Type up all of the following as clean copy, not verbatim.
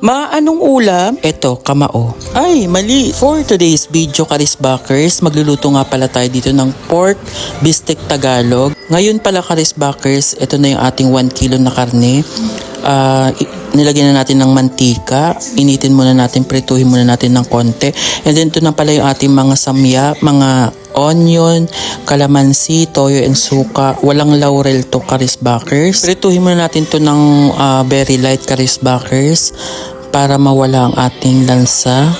Anong ulam? Eto, kamao. Ay, mali. For today's video, Karisbackers, magluluto nga pala tayo dito ng pork bistek Tagalog. Ngayon pala, Karisbackers, ito na yung ating 1 kilo na karne. Nilagyan na natin ng mantika. Initin muna natin, prituhin muna natin ng konti. And then, ito na pala yung ating mga samya, mga onion, kalamansi, toyo, and suka. Walang laurel to, Karisbackers. Prituhin muna natin to ng very light, Karisbackers, para mawala ang ating lansa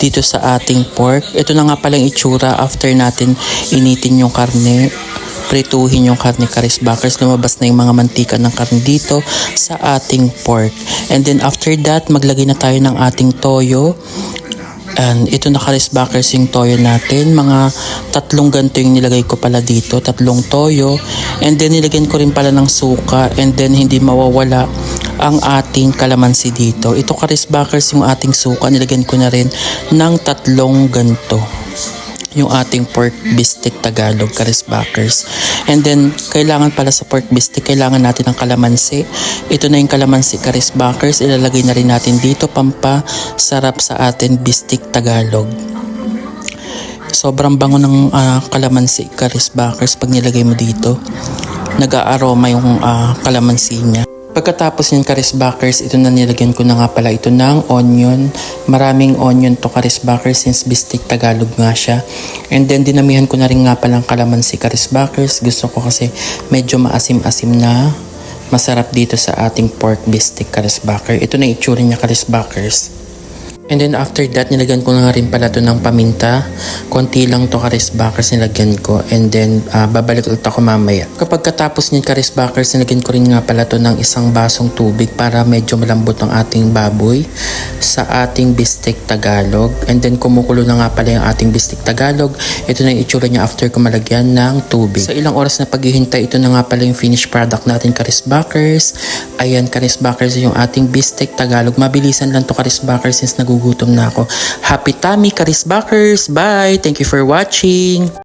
dito sa ating pork. Ito na nga palang itsura after natin initin yung karne. Prituhin yung karne, Karisbackers. Lumabas na yung mga mantika ng karne dito sa ating pork. And then after that, maglagay na tayo ng ating toyo. And ito na, Karisbackers, yung toyo natin. Mga 3 ganito yung nilagay ko pala dito. 3 toyo. And then nilagyan ko rin pala ng suka. And then hindi mawawala ang ating kalamansi dito. Ito, Karisbackers, yung ating suka. Nilagyan ko na rin ng 3 ganito. Yung ating pork bistek Tagalog, Karisbackers. And then, kailangan pala sa pork bistek, kailangan natin ng kalamansi. Ito na yung kalamansi, Karisbackers. Ilalagay na rin natin dito, pampasarap sa ating bistek Tagalog. Sobrang bango ng kalamansi, Karisbackers, pag nilagay mo dito. Nag-aaroma yung kalamansi niya. Pagkatapos yung Karisbackers, ito na nilagyan ko na nga pala ito ng onion. Maraming onion to, Karisbackers, since bistek Tagalog nga siya. And then dinamihan ko na rin nga palang kalamansi, Karisbackers. Gusto ko kasi medyo maasim-asim na masarap dito sa ating pork bistek, Karisbackers. Ito na itsura niya, Karisbackers. And then after that, nilagyan ko na rin pala to ng paminta. Konti lang to, Karisbackers, nilagyan ko. And then babalik ulit ako mamaya. Kapag katapos niyan, Karisbackers, nilagyan ko rin nga pala to ng 1 basong tubig para medyo malambot ang ating baboy sa ating bistek Tagalog. And then kumukulo na nga pala yung ating bistek Tagalog. Ito na yung itsura niya after ko malagyan ng tubig. Sa ilang oras na paghihintay, ito na nga pala yung finished product natin, Karisbackers. Ayan, Karisbackers, yung ating bistek Tagalog. Mabilisan lang to, Karisbackers, since nagugutom na ako. Happy tummy, Karisbackers. Bye! Thank you for watching!